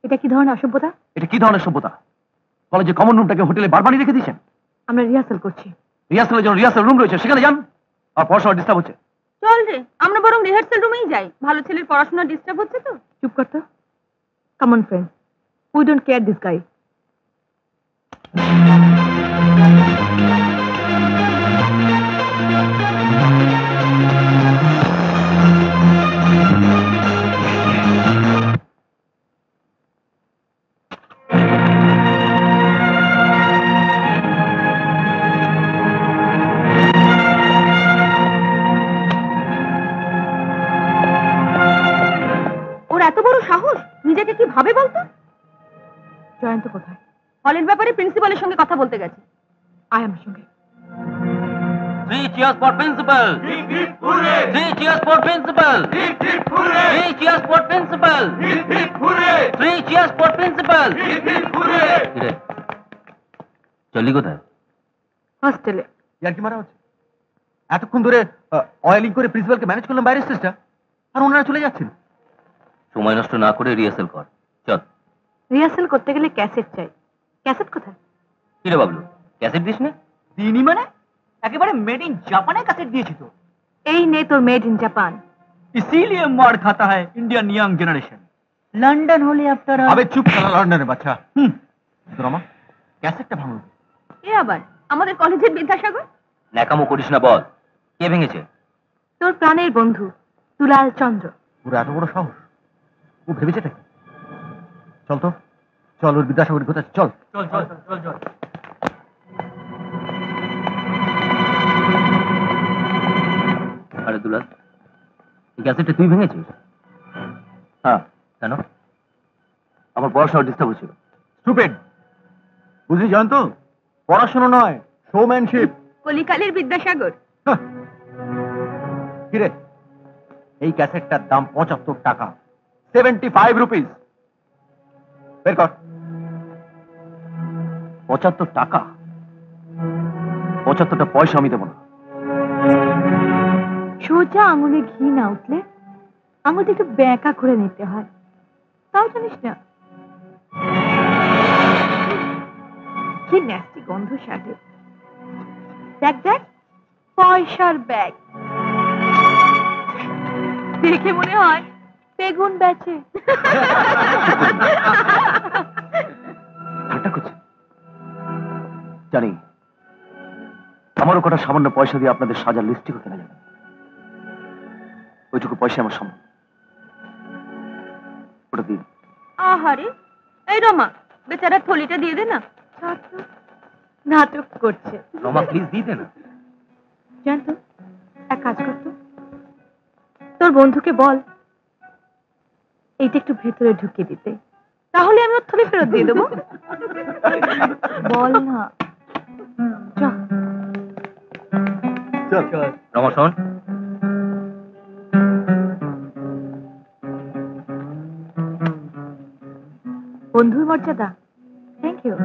এটা কি ধরনের অসভ্যতা? এটা কি ধরনের সভ্যতা? কলেজে কমন রুমটাকে হোটেলে বার বানিয়ে রেখে দিয়েছেন। আমরা রিহার্সাল করছি। রিহার্সালের জন্য রিহার্সাল রুম রয়েছে, সেখানে যান। আর পড়াশোনা ডিস্টার্ব হচ্ছে। চল রে, আমরা বরং রিহার্সাল রুমেই যাই। ভালো ছেলের পড়াশোনা ডিস্টার্ব হচ্ছে তো। চুপ কর তো। Come on friend, we don't care this guy. এত বড় সাহস, নিজেকে কি ভাবে বলতো? জয়ন্ত কোথায়? হলের ব্যাপারে প্রিন্সিপালের সঙ্গে কথা বলতে গেছে। আয় আমার সঙ্গে। 3 cheers for principal. 3 cheers for principal. 3 cheers for principal. 3 cheers for principal. চলি কোথায়? হস্টেলে। ইয়ার কি মারা হচ্ছে? এতক্ষণ ধরে অয়েলিং করে প্রিন্সিপালকে ম্যানেজ করলাম বাইরের স্টেজটা, আর ওনারা চলে যাচ্ছেন। সময় নষ্ট না করে রিহার্সাল কর। চল। রিহার্সাল করতে গেলে ক্যাসেট চাই। ক্যাসেট কোথায়? কি রে বাবলু, ক্যাসেট দিস না? দিনই মানে একেবারে মেড ইন জাপানে ক্যাসেট দিয়েছি তো। এই নে তোর মেড ইন জাপান। इसीलिए मार खाता है इंडियन यंग जनरेशन। लंदन হলে আপনারা আবে চুপ শালা লন্ডনের বাচ্চা। রমা, ক্যাসেটটা ভাঙলো। এ আবার আমাদের কলেজের বিদ্যাসাগর। ন্যাকামো করিস না, বল কে ভেঙেছে? তোর প্রাণের বন্ধু দুলাল চন্দ্র। পুরো এত বড় সাহস, ও ভেবেছে কি? চল তো, চল ওর বিদ্যাসাগর কোথায়, চল চল চল চল চল। আরে দুলাল, এই ক্যাসেটটা তুই ভেঙেছিস? হ্যাঁ। কেন? আমার পড়াশোনা ডিস্টার্ব হচ্ছিল। স্টুপিড, বুঝলি জয়ন্ত, পড়াশোনা নয়, শোম্যানশিপ। কলিকালের বিদ্যাসাগর। কিরে, এই ক্যাসেটটার দাম 75 টাকা, 75 রুপিস। বের কর। 75 টাকা? 75টা পয়সা আমি দেবো না। সোজা আঙুলে ঘি না উঠলে আঙুলটা একটু ব্যাঁকা করে নিতে হয়, তাও জানিস না? কি ন্যাস্টি গন্ধ শার্টে। দেখ দেখ, পয়সার ব্যাগ। দেখে মনে হয় বেগুন বেচে। ঠাট্টা করছে? জানি আমারও কটা সামান্য পয়সা দিয়ে আপনাদের সাজার লিপস্টিকও কেনা যাবে। ওইটুকু পয়সা আমার সম্ভব, ওটা দিন। আহারে, এই রমা, বেচারা থলিটা দিয়ে দে না। নাটক করছে। রমা প্লিজ দিয়ে দে না। জানতো, এক কাজ করতো, তোর বন্ধুকে বল এইটা একটু ভেতরে ঢুকিয়ে দিতে, তাহলে আমি ওর থলি ফেরত দিয়ে দেবো। বল না। চল চল। রমা শোন, বন্ধুর মর্যাদা। Thank you.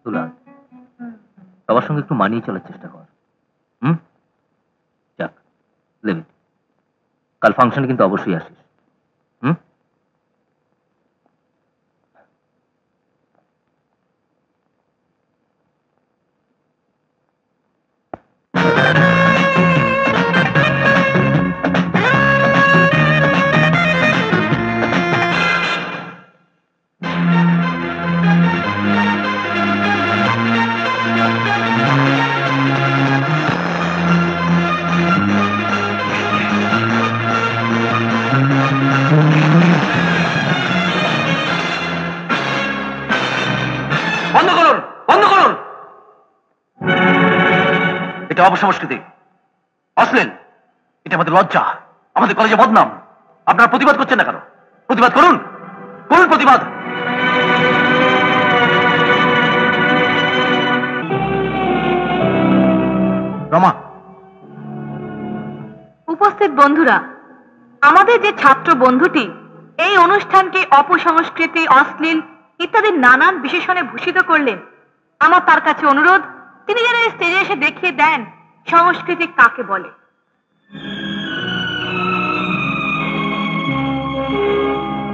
দুলাল, সবার সঙ্গে একটু মানিয়ে চলার চেষ্টা কর। যাক, লেভিট, কাল ফাংশনে কিন্তু অবশ্যই আসিস। বন্ধ করুন, বন্ধ করুন। এটা অপসংস্কৃতি, অশ্লীল। এটা আমাদের লজ্জা, আমাদের কলেজে বদনাম। আপনারা প্রতিবাদ করছেন না কেন? প্রতিবাদ করুন, করুন প্রতিবাদ। রমা। উপস্থিত বন্ধুরা, আমাদের যে ছাত্র বন্ধুটি এই অনুষ্ঠানকে অপসংস্কৃতি, অশ্লীল ইত্যাদি নানান বিশেষণে ভূষিত করলেন, আমার তার কাছে অনুরোধ, তিনি যেন স্টেজে এসে দেখিয়ে দেন সংস্কৃতি কাকে বলে।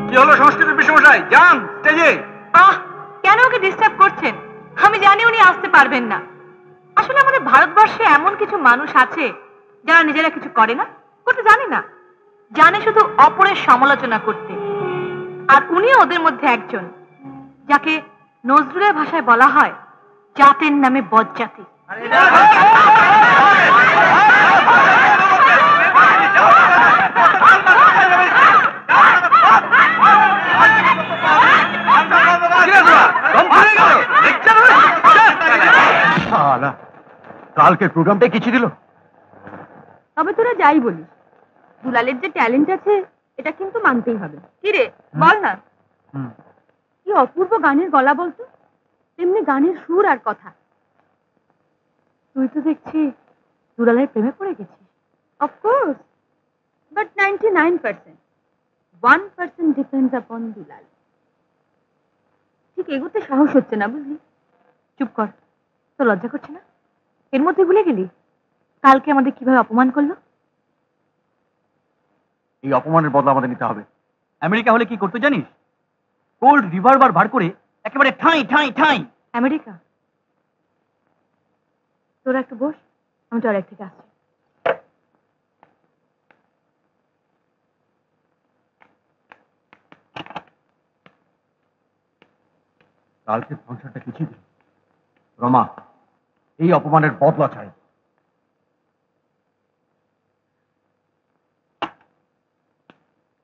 কি হলো সংস্কৃতির বিষমশাই? যান স্টেজে। আহ, কেন ওকে ডিস্টার্ব করছেন? আমি জানি উনি আসতে পারবেন না। আসলে আমাদের ভারতবর্ষে এমন কিছু মানুষ আছে যারা নিজেরা কিছু করে না, করতে জানে না, জানে শুধু অপরের সমালোচনা করতে। আর উনিও ওদের মধ্যে একজন, যাকে নজরুলের ভাষায় বলা হয় জাতের নামে বজ্জাতি। কালকের প্রোগ্রামটা কিছু দিল। তবে তোরা যাই বলিস, দুলালের যে ট্যালেন্ট আছে এটা কিন্তু মানতেই হবে। কি রে বল না, কি অপূর্ব গানের গলা বলতো, তেমনি গানের সুর আর কথা। তুই তো দেখছি দুলালের প্রেমে পড়ে গেছিস। অফকোর্স, বাট 99%, 1% ডিপেন্ডস আপন দুলাল। ঠিক এগোতে সাহস হচ্ছে না, বুঝলি? চুপ কর, তো লজ্জা করছে না? এর মধ্যে ভুলে গেলি কালকে আমাদের কিভাবে অপমান করলো? এই অপমানের বদলা আমাদের নিতে হবে। আমেরিকা হলে কি করতে জানিস? কোল্ড রিভারবার বার করে একেবারে ঠাঁই ঠাঁই ঠাঁই। আমেরিকা? তোরা একটু বস, আমি টয়লেট থেকে আসছি। কালকের ফাংশনটা কিছুই দিল। রমা, এই অপমানের বদলা চাই।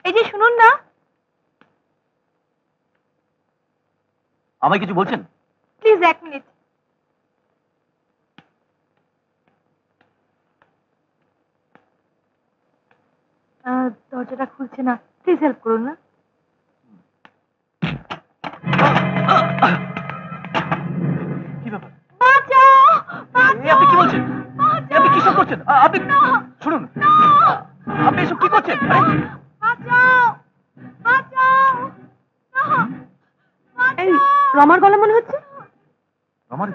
এই যে শুনুন না। আমায় কিছু বলছেন? Please 1 minute. দরজাটা খুলছে না, প্লিজ হেল্প করুন না। কি ব্যাপার? বাঁচাও, আপনি কি বলছেন? আপনি কি সব করছেন? আপনি শুনুন, আপনি এসব কি করছেন? বাঁচাও, বাঁচাও। এই রমার গলা মনে হচ্ছে। আমার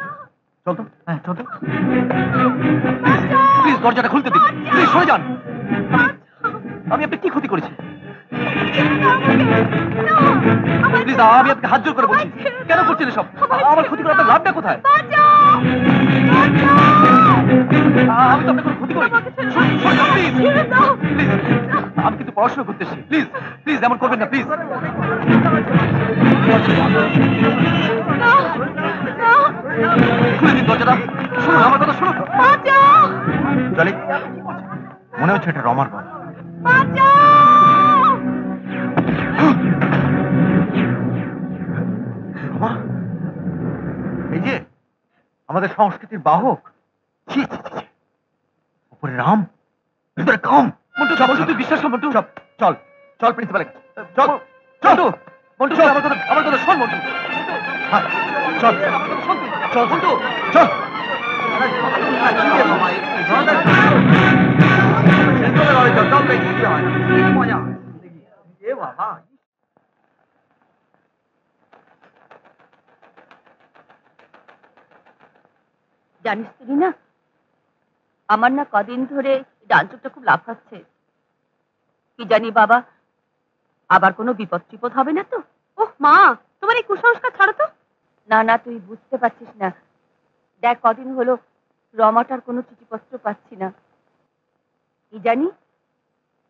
চল তো, হ্যাঁ চল তো। প্লিজ দরজাটা খুলতে দিন, প্লিজ সরে যান। আমি আপনি কি ক্ষতি করেছি? প্লিজ, আমি আপনাকে হাত জোর করে বলছি, কেন করছেন এসব? আমার ক্ষতি করে আপনার লাভটা কোথায়? আমি তো আপনার কোনো ক্ষতি করিনি। প্লিজ প্লিজ, আমি কিন্তু পড়াশোনা করতে এসেছি। প্লিজ প্লিজ এমন করবেন না, প্লিজ। খুলে দিন দরজাটা। শুনুন আমার কথা, শুনুন। চলে, মনে হচ্ছে এটা রমার গলা। রমা, এই যে আমাদের সংস্কৃতির বাহক। ছি ছি ছি, উপরে রাম, ভিতরে কম। মন্টু, তুই বিশ্বাস কর মন্টু। চল চল প্রিন্সিপালের কাছে, চল চল। মন্টু আমার কথা শোন মন্টু। হ্যাঁ চল চল মন্টু, চল। জানিস তুই না, আমার না কদিন ধরে ডানচুকটা খুব লাফাচ্ছে। কি জানি বাবা, আবার কোনো বিপদ টিপদ হবে না তো? ওহ মা, তোমার এই কুসংস্কার ছাড়ো তো। না না, তুই বুঝতে পারছিস না। দেখ, কদিন হলো রমাটার কোনো চিঠিপত্র পাচ্ছি না। কি জানি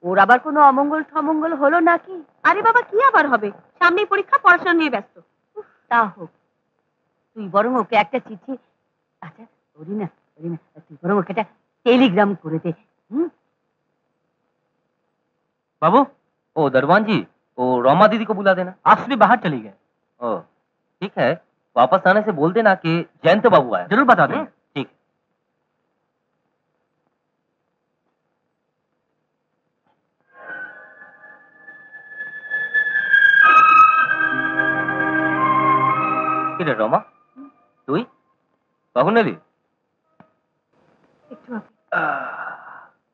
ওর আবার কোনো অমঙ্গল ঠমঙ্গল হলো নাকি। আরে বাবা, কি আবার হবে, সামনেই পরীক্ষা, পড়াশোনা নিয়ে ব্যস্ত। তা হোক, তুই বরং ওকে একটা চিঠি, আচ্ছা তুই বরং ওকে একটা টেলিগ্রাম করে দে। बाबू, ओ दरवान जी, वो रोमा दीदी को बुला देना। एक्चुअली बाहर चली गए। ओ ठीक है, वापस आने से बोल देना कि जयंत बाबू आया। जरूर बता देंगे। ठीक। কিরে রমা, তুই কখন এলি? একটু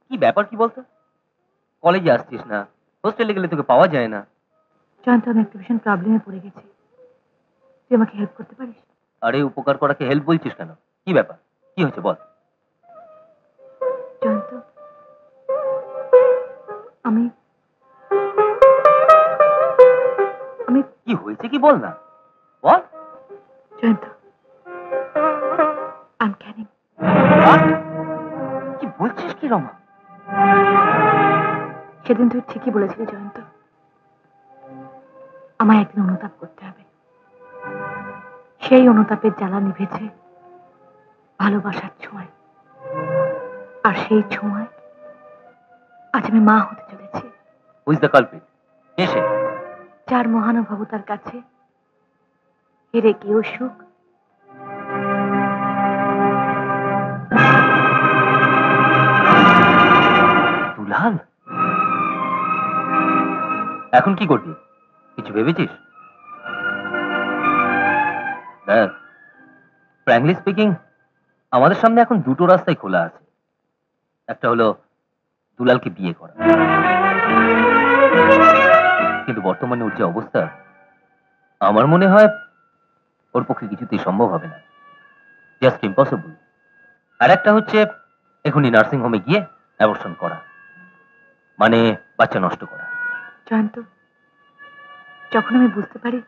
কি ব্যাপার কি বলতো? কলেজে আসছিস না, হোস্টেলে গেলে তোকে পাওয়া যায় না। জয়ন্ত, আমি একটা ভীষণ প্রবলেমে পড়ে গেছি, তুই আমাকে হেল্প করতে পারিস? আরে উপকার করাকে হেল্প বলছিস কেন? কি ব্যাপার, কি হয়েছে বল। জয়ন্ত, আমি কি হয়েছে কি বল না, বল। Jayanta, I am Canning. কি বলছিস কি রমা? সেদিন তুই ঠিকই বলেছিলি জয়ন্ত, আমায় একদিন অনুতাপ করতে হবে। সেই অনুতাপের জ্বালা নিভেছে ভালোবাসার ছোঁয়ায়, আর সেই ছোঁয়ায় আজ আমি মা হতে চলেছি। Who is the culprit? এসে যার মহানুভবতার কাছে হেরে গিয়েও সুখ, দুলাল, এখন কি করবি? কিছু ভেবেছিস? দেখ, ফ্র্যাঙ্কলি স্পিকিং, আমাদের সামনে এখন দুটো রাস্তাই খোলা আছে। একটা হলো দুলালকে বিয়ে করা, কিন্তু বর্তমানে ওর যে অবস্থা, আমার মনে হয় ওর পক্ষে কিছুতেই সম্ভব হবে না, জাস্ট ইম্পসিবল। আর একটা হচ্ছে এখনই নার্সিং হোমে গিয়ে অ্যাবর্শন করা, মানে বাচ্চা নষ্ট করা। জয়ন্ত, যখন আমি বুঝতে পারি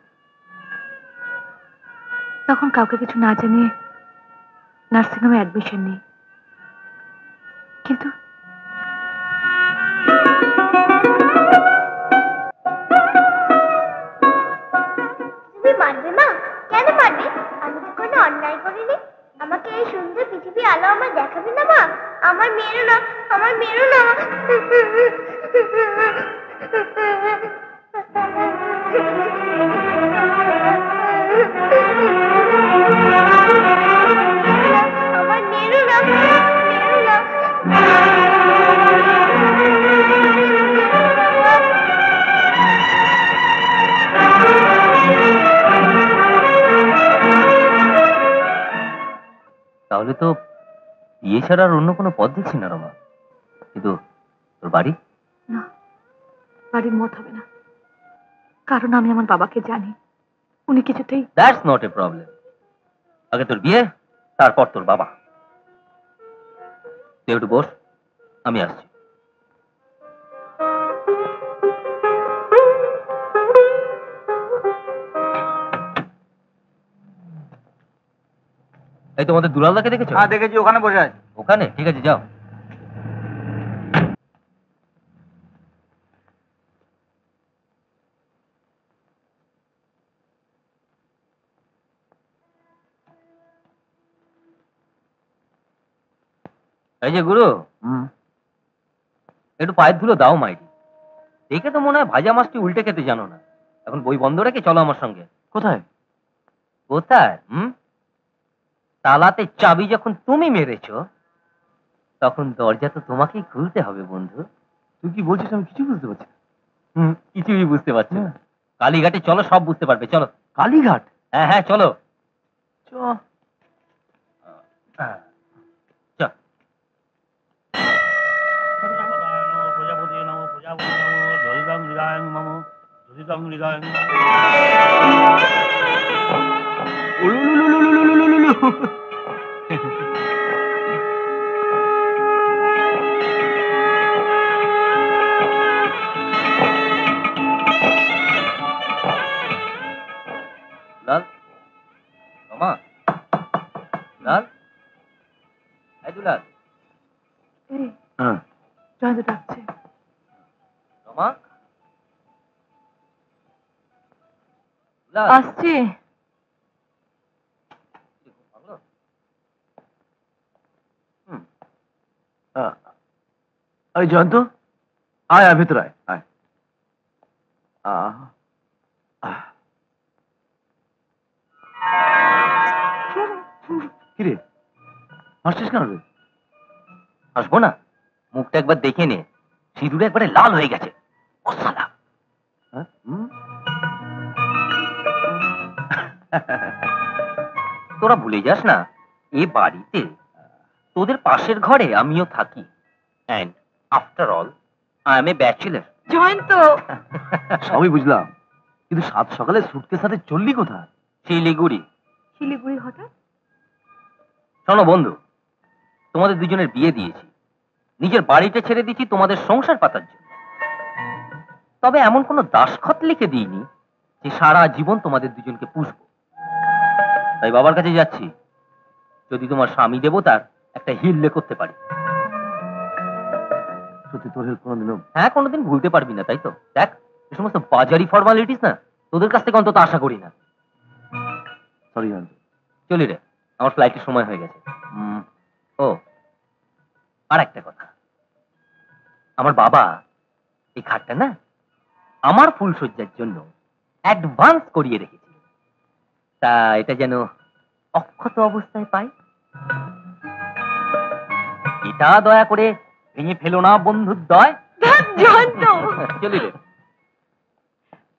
তখন কাউকে কিছু না জানিয়ে নার্সিংহোমে অ্যাডমিশন নিই, কিন্তু তুমি মারবে মা? কেন মারবে? আমি তো কোনো অন্যায় করিনি। আমাকে এই সুন্দর পৃথিবী আলো আমার দেখাবে না মা? আমার মেরো না, আমার মেরো না। আমার মেরো না, মেরো না। তাহলে তো বিয়ে ছাড়া আর অন্য কোনো পথ দেখছি না রমা। কিন্তু তোর বাড়ি? না, বাড়ির মত হবে না, কারণ আমি আমার বাবাকে জানি, উনি কিছুতেই। That's not a problem. আগে তোর বিয়ে, তারপর তোর বাবা। তুই একটু বস, আমি আসছি। এই তোমাদের দুলালদাকে দেখেছো? হ্যাঁ দেখেছি, ওখানে বসে আছে। ওখানে? ঠিক আছে, যাও। এই যে গুরু, একটু পায়ের ধুলো দাও মাইরি। দেখে তো মনে হয় ভাজা মাছটি উল্টে খেতে জানো না। এখন বই বন্ধ রেখে চলো আমার সঙ্গে। কোথায়? কোথায়? তালাতে চাবি যখন তুমি মেরেছো, তখন দরজা তো তোমাকেই খুলতে হবে বন্ধু। তুই কি বলছিস? আমি কিছু বুঝতে পারছি না। কিছুই বুঝতে পারছি না। কালীঘাটে চলো, সব বুঝতে পারবে। চলো। কালীঘাট? হ্যাঁ হ্যাঁ, চলো। চ। চ। লাল, রমা, লাল, এই দুলাল, এই, হ্যাঁ। জয়ন্ত ডাকছে। রমা, লাল। আসছি। আরে জয়ন্ত, আয় আয় ভেতর আয়, আয়। কিরে হাসছিস কেন রে? আসবো না? মুখটা একবার দেখে নে, সিঁদুরে একবারে লাল হয়ে গেছে। ও শালা। হ্যাঁ? তোরা ভুলে যাস না, এ বাড়িতে তোদের পাশের ঘরে আমিও থাকি। And after all I M A bachelor. Jayanta, সবই বুঝলাম, কিন্তু সাত সকালে সুটকের সাথে চললি কোথায়? শিলিগুড়ি। শিলিগুড়ি হঠাৎ? শোনো বন্ধু, তোমাদের দুজনের বিয়ে দিয়েছি, নিজের বাড়িটা ছেড়ে দিয়েছি তোমাদের সংসার পাতার জন্য। তবে এমন কোনো দাসখত লিখে দিইনি যে সারা জীবন তোমাদের দুজনকে পুষবো। তাই বাবার কাছে যাচ্ছি, যদি তোমার স্বামী দেবতার একটা হিল্লে করতে পারি। সত্যি তোর হেল্প কোনোদিনও? হ্যাঁ, কোনোদিন ভুলতে পারবি না, তাই তো? দেখ, এই সমস্ত বাজারি ফর্মালিটিস না তোদের কাছ থেকে অন্তত আশা করি না। Sorry uncle. চলি রে, আমার ফ্লাইটের সময় হয়ে গেছে। ও, আর একটা কথা, আমার বাবা এই খাটটা না আমার ফুলসজ্জার জন্য অ্যাডভান্স করিয়ে রেখেছিল। তা এটা যেন অক্ষত অবস্থায় পাই, এটা দয়া করে ভেঙে ফেলো না বন্ধুর দয়। চলি রে।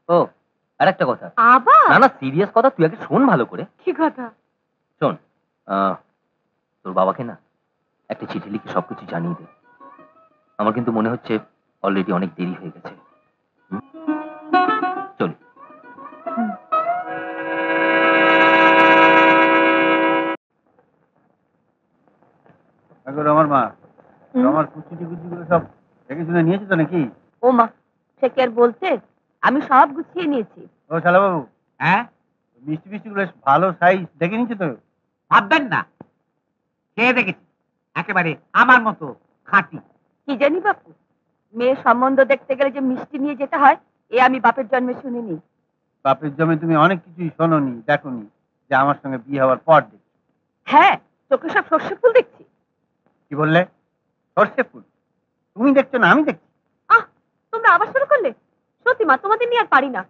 ও, আর একটা কথা। আবার? না না, সিরিয়াস কথা, তুই আগে শোন ভালো করে। কি কথা? শোন, তোর বাবাকে না একটা চিঠি লিখে সবকিছু জানিয়ে দে। আমার কিন্তু মনে হচ্ছে অলরেডি অনেক দেরি হয়ে গেছে। চল। আমার মা আমার কুচি গুলো সব দেখে শুনে নিয়েছে তো নাকি? ও মা, সে কি আর বলতে, আমি সব গুছিয়ে নিয়েছি। ও শালা বাবু, হ্যাঁ মিষ্টি মিষ্টি গুলো ভালো সাইজ দেখে নিচ্ছে তো? ভাববেন না, খেয়ে দেখেছি, একেবারে আমার মতো খাঁটি। কি জানি বাপু, মেয়ে সম্বন্ধ দেখতে গেলে যে মিষ্টি নিয়ে যেতে হয়, এ আমি বাপের জন্মে শুনিনি। বাপের জমে তুমি অনেক কিছুই শোনোনি, দেখোনি, যে আমার সঙ্গে বিয়ে হওয়ার পর দেখি। হ্যাঁ, চোখে সব সর্ষে ফুল দেখছি। কি বললে? সর্ষে ফুল? তুমি দেখছো না আমি দেখছি? আহ, তোমরা আবার শুরু করলে? সত্যি মা, তোমাদের নিয়ে আর পারি না।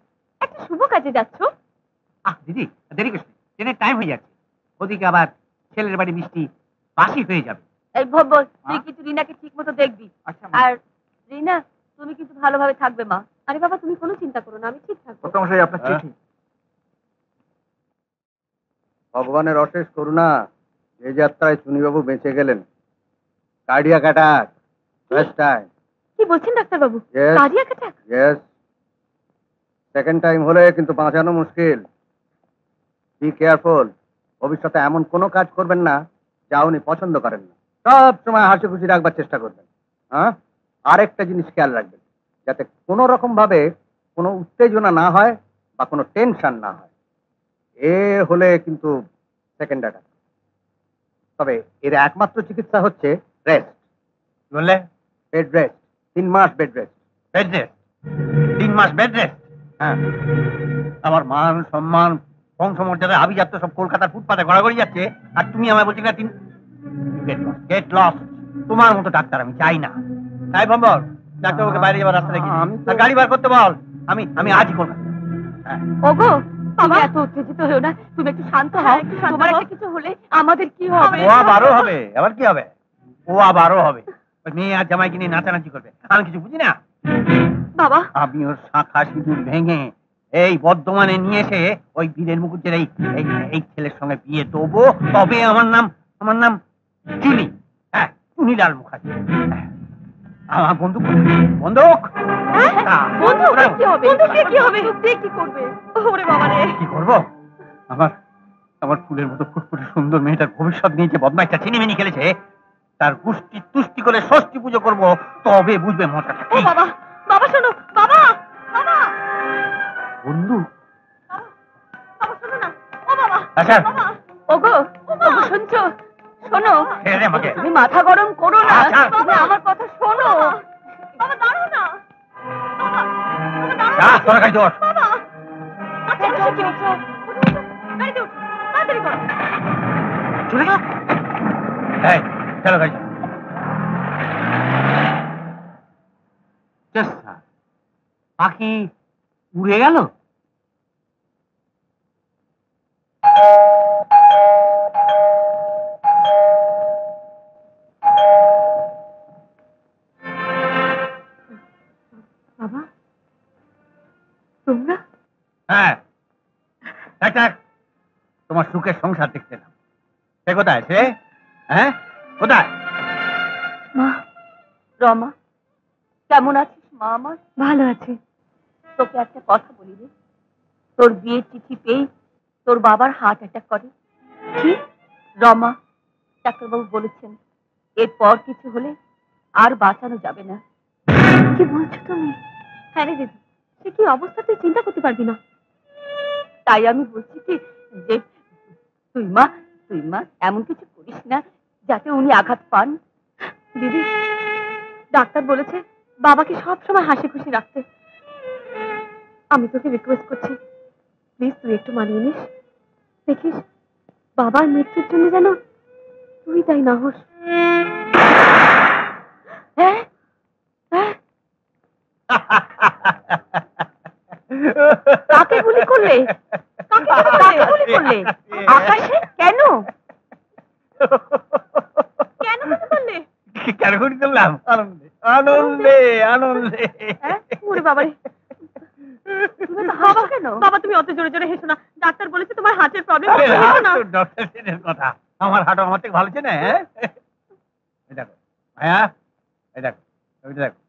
একটা শুভ কাজে যাচ্ছ? দিদি দেরি করছি, ট্রেনের টাইম হয়ে যাচ্ছে, ওদিকে আবার ছেলের বাড়ি মিষ্টি বাসি হয়ে যাবে। এই ভব্বল, তুই কিন্তু রিনাকে ঠিক মতো দেখবি। আচ্ছা আর রিনা, তুমি কিন্তু ভালোভাবে থাকবে মা। আরে বাবা, তুমি কোনো চিন্তা করো না, আমি ঠিক থাকবো। আপনার চিঠি। ভগবানের অশেষ করুণা, এই যাত্রায় চুনিবাবু বেঁচে গেলেন। Cardiac attack, first time. কি বলছেন ডাক্তার বাবু? Yes. Cardiac attack? Yes, second time হলে কিন্তু বাঁচানো মুশকিল। Be careful. ভবিষ্যতে এমন কোনো কাজ করবেন না যা উনি পছন্দ করেন না। সব সময় হাসি খুশি রাখবার চেষ্টা করবেন। হ্যাঁ, আরেকটা জিনিস খেয়াল রাখবেন, যাতে কোনো রকম ভাবে কোনো উত্তেজনা না হয় বা কোনো টেনশন না হয়। এ হলে কিন্তু সেকেন্ড অ্যাটাক। তবে এর একমাত্র চিকিৎসা হচ্ছে রেস্ট। বললে বেড রেস্ট, 3 মাস বেড রেস্ট। Bed rest? 3 মাস বেড রেস্ট? হ্যাঁ, আমার মান সম্মান বংশমর্যাদা আভিজাত্য সব কলকাতার ফুটপাতে গড়াগড়ি যাচ্ছে, আর তুমি আমায় বলছি না গেট লস। তোমার মতো ডাক্তার আমি চাই না। তাই বল, ডাক্তারবাবুকে বাইরে যাবার রাস্তা দেখি, আমি তো- আর গাড়ি বার করতে বল। আমি আজই করবো। ওগো, তুমি এত উত্তেজিত হও না, তুমি একটু শান্ত হও। তোমার একটা কিছু হলে আমাদের কি হবে? ও আবারও হবে? আবার কি হবে? ও আবারও হবে। ওই মেয়ে আর জামাইকে নিয়ে নাচানাচি করবে, আমি কিছু বুঝি না। বাবা, আমি ওর শাখা সিঁদুর ভেঙে এই বর্ধমানে নিয়ে এসে ওই বীরের মুকুটের এই ছেলের সঙ্গে বিয়ে দেবো, তবে আমার নাম চুনি। হ্যাঁ, চুনিলাল মুখার্জি। আমার বন্দুক বন্দুক বন্ধু কি হবে? বন্ধু কি হবে? তুই কি করবে? ওরে বাবা রে! কি করবো? আমার ফুলের মতো ফুটফুটে সুন্দর মেয়েটার ভবিষ্যৎ নিয়ে যে বদমাইশটা চিনিমিনি খেলেছে, তার গুষ্টি তুষ্টি করে ষষ্ঠী পুজো করবো, তবে বুঝবে মজাটা ও কি। বাবা, বাবা শোনো, বাবা, বাবা, বন্ধু, বাবা শোনো না, ও বাবা, আচ্ছা বাবা, ওগো, ওগো শুনছো? শোনো, ছেড়ে দে আমাকে। তুমি মাথা গরম করো না, আচ্ছা। তুমি আমার কথা শোনো। বাবা দাঁড়াও না, বাবা, যা, তোরা গাড়ি ধর। বাবা, আচ্ছা কি হচ্ছে? গাড়িতে উঠো, তাড়াতাড়ি করো। চলে গেল। এই, চলো গাড়ি চালাও। পাখি উড়ে গেল। বাবা, তোমরা? হ্যাঁ, ডাক্তার, তোমার সুখের সংসার দেখতে না। সে কোথায়? সে হ্যাঁ কোথায়? মা, রমা, কেমন আছিস মা আমার? ভালো আছি। তোকে একটা কথা বলি রে, তোর বিয়ের চিঠি পেয়ে তোর বাবার হার্ট অ্যাটাক করে। কি? রমা, ডাক্তারবাবু বলেছেন এরপর কিছু হলে আর বাঁচানো যাবে না। কি বলছো তুমি? হ্যাঁ রে দিদি, সে কি অবস্থা তুই চিন্তা করতে পারবি না। তাই আমি বলছি কি যে তুই মা এমন কিছু করিস না যাতে উনি আঘাত পান। দিদি, ডাক্তার বলেছে বাবাকে সবসময় হাসি খুশি রাখতে। আমি তোকে রিকোয়েস্ট করছি, প্লিজ তুই একটু মানিয়ে নিস। দেখিস বাবার মৃত্যুর জন্য যেন তুই তাই না হোস। হ্যাঁ হ্যাঁ, কাকে গুলি করলে? কাকে গুলি করলে? আকাশে? কেন কেন গুলি করলে? কেন গুলি করলাম? আনন্দে আনন্দে আনন্দে। ওরে বাবারে, তুমি তো হাসো কেন? বাবা তুমি অত জোরে জোরে হেসো না, ডাক্তার বলেছে তোমার হার্টের প্রবলেম। ডক্টরের কথা, আমার হাঁটো আমার থেকে ভালো চেনে। হ্যাঁ, এই দেখো ভাইয়া, এই দেখো ছবিটা দেখো,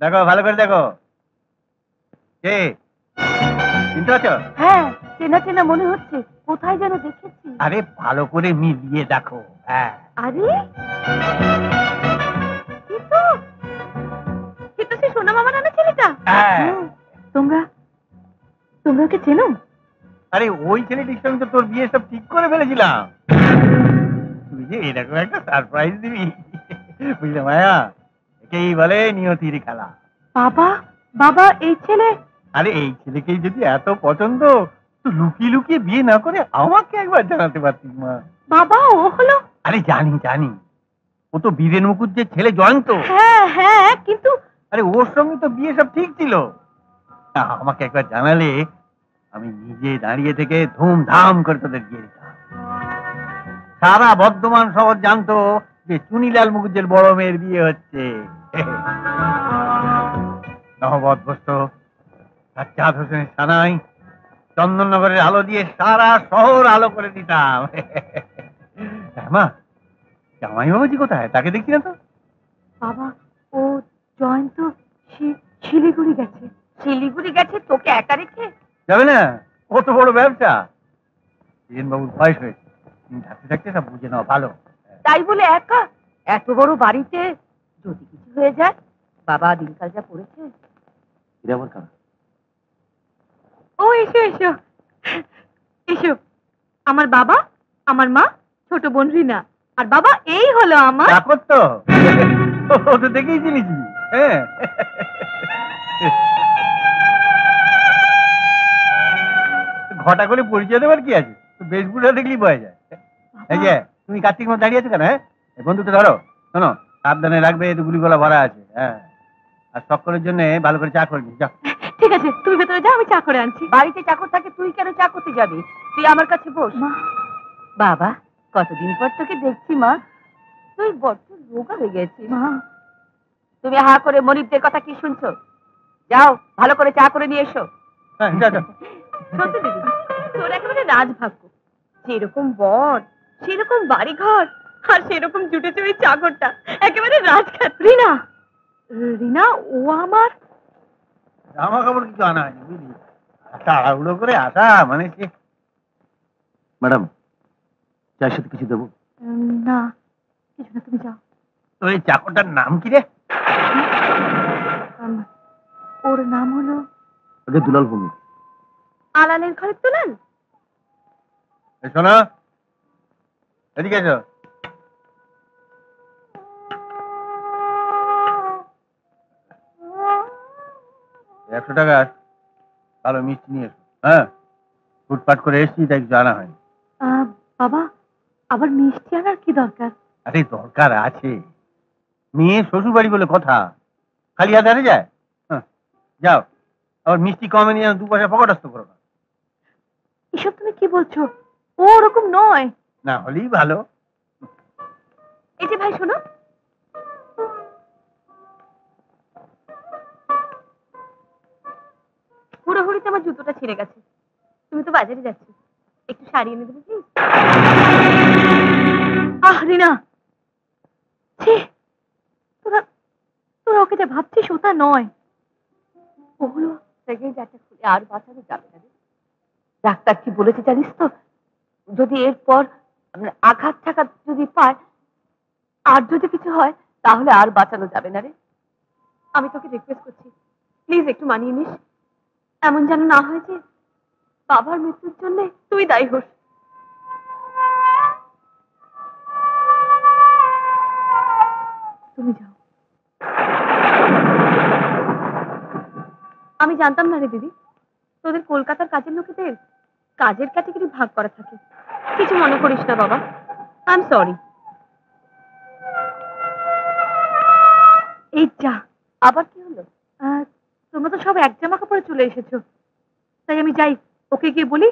দেখো ভালো করে দেখো। কে চিনতে পারছো? হ্যাঁ, চেনা চেনা মনে হচ্ছে, কোথায় যেন দেখেছি। আরে ভালো করে মিলিয়ে দেখো। হ্যাঁ, আরে কিন্তু সে সোনা মামা নানা ছেলেটা। হ্যাঁ। তোমরা ওকে চেনো? আরে ওই ছেলেটির সঙ্গে তো তোর বিয়ে সব ঠিক করে ফেলেছিলাম। তুই যে এরকম একটা সারপ্রাইজ দিবি, বুঝলে মায়া, একেই বলে নিয়তির খেলা। বাবা এই ছেলে? আরে এই ছেলেকেই যদি এত পছন্দ, তো লুকিয়ে লুকিয়ে বিয়ে না করে আমাকে একবার জানাতে পারতিস মা। বাবা ও হলো? আরে জানি, ও তো বীরেন মুখুজ্জের ছেলে জয়ন্ত। হ্যাঁ কিন্তু আরে ওর সঙ্গে তো বিয়ে সব ঠিক ছিল, আমাকে একবার জানালে আমি নিজে দাঁড়িয়ে থেকে ধুমধাম করে তোদের বিয়ে দিতাম। সারা বর্ধমান শহর জানতো যে চুনিলাল মুখুজ্জের বড় মেয়ের বিয়ে হচ্ছে। নহবৎ সাজ্জাদ হোসেনের সানাই চন্দননগরের আলো দিয়ে সারা শহর আলো করে দিতাম। মা, জামাই বাবাজি কোথায়? তাকে দেখছি না তো। বাবা ও জয়ন্ত শিলিগুড়ি গেছে। শিলিগুড়ি গেছে তোকে একা রেখে? যাবে না, কত বড় ব্যবসা। বাবুর বয়স হয়েছে, তুমি থাকতে থাকতে সব বুঝে নাও ভালো। তাই বলে একা এত বড় বাড়িতে যদি কিছু হয়ে যায়? বাবা দিনকাল যা পড়েছে। ও এসো এসো এসো, আমার বাবা, আমার মা, ছোট বোন রিনা, আর বাবা এই হলো আমার চাকর। তো ও তো দেখেই চিনিছি। হ্যাঁ, ঘটা করে পরিচয় দেওয়ার কি আছে, বেশভূষা দেখলেই বোঝা যায়। এই যে তুমি কার্তিক মধ্যে দাঁড়িয়ে আছো কেন? হ্যাঁ, এই বন্ধুটা ধরো, শোনো সাবধানে রাখবে, এই গুলি গলা ভরা আছে। হ্যাঁ, আর সকলের জন্য ভালো করে চা করবি। যাও। ঠিক আছে, তুমি ভেতরে যাও, আমি চা করে আনছি। বাড়িতে চাকর থাকে, তুই কেন চা করতে যাবি? তুই আমার কাছে বস। বাবা কতদিন পর তোকে দেখছি মা, তুই বড্ড রোগা হয়ে গেছিস। মা তুমি হা করে মনিবদের কথা কি শুনছো? যাও ভালো করে চা করে নিয়ে এসো। হ্যাঁ, যাও যাও। সত্যি দিদি, তোর একেবারে রাজভাগ্য। যেরকম বর, সেরকম বাড়িঘর, আর সেরকম জুটেছে ওই চাকরটা, একেবারে রাজখাত। রিনা ও আমার জামা কাপড় কিছু আনা হয়নি বুঝলি, তাড়াহুড়ো করে আসা মানে সে। ম্যাডাম, চায়ের সাথে কিছু দেবো? না কিছু না, তুমি যাও। তো এই চাকরটার নাম কি রে? ওর নাম হলো আগে দুলাল ভূমি। আলালের ঘরের দুলাল। শোনো, এদিকে এসো। $100 ভালো মিষ্টি নিয়ে এসো। হ্যাঁ, ফুটপাট করে এসছি, তাই জানা হয়নি। বাবা আবার মিষ্টি আনার কি দরকার? আরে দরকার আছে, মেয়ে শ্বশুর বাড়ি বলে কথা, খালি হাতে আরে যায়? হ্যাঁ, যাও, আবার মিষ্টি কমে নিয়ে 2 পয়সা পকেটস্থ করো না। এসব তুমি কি বলছো? ও ওরকম নয়। না হলেই ভালো। এই যে ভাই শোনো, হুড়োহুড়িতে আমার জুতোটা ছিঁড়ে গেছে, তুমি তো বাজারে যাচ্ছ, একটু শাড়ি এনে দেবে প্লিজ। আহ রিনা, ছি, তোরা ওকে যা ভাবছিস ওটা নয়। ও হলো সেকেন্ডটা খুলে আর বাঁচানো যাবে না। ডাক্তার কি বলেছে জানিস তো? যদি এরপর আঘাত টাঘাত যদি পায়, আর যদি কিছু হয়, তাহলে আর বাঁচানো যাবে না রে। আমি তোকে রিকোয়েস্ট করছি, প্লিজ একটু মানিয়ে নিস, এমন যেন না হয় যে বাবার মৃত্যুর জন্য তুই দায়ী হোস। তুমি যাও। আমি জানতাম না রে দিদি, তোদের কলকাতার কাজের লোকেদের কাজের ক্যাটাগরি ভাগ করা থাকে। কিছু মনে করিস না বাবা, আই এম সরি। এই যা, আবার কি হলো? তোমরা তো সব এক জামা কাপড়ে চলে এসেছো, তাই আমি যাই ওকে গিয়ে বলি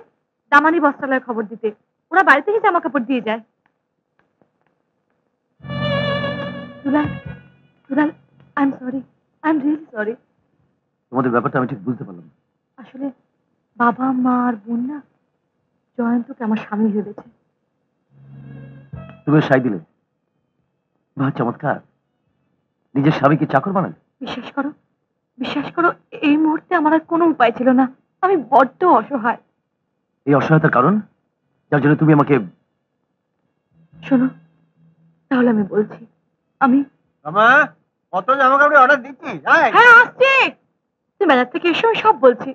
দামানি বস্ত্রালয়ের খবর দিতে। ওরা বাড়ি থেকে জামা কাপড় দিয়ে যায়। Dulal, Dulal, I am sorry, I am really sorry. তোমাদের ব্যাপারটা আমি ঠিক বুঝতে পারলাম না। আসলে বাবা মা আর বোন না জয়ন্তকে আমার স্বামী ভেবেছে। তুমি সাই দিলে, বাহ চমৎকার। নিজের স্বামীকে চাকর বানালে। বিশ্বাস করো, বিশ্বাস করো, এই মুহূর্তে আমার আর কোনো উপায় ছিল না। আমি বড্ড অসহায়। এই অসহায়তার কারণ যার জন্য তুমি আমাকে। শোনো, তাহলে আমি বলছি, আমি মামা কত জামা কাপড় অর্ডার দিচ্ছিস? হ্যাঁ আসছি, তুমি বাজার থেকে এসো, আমি সব বলছি।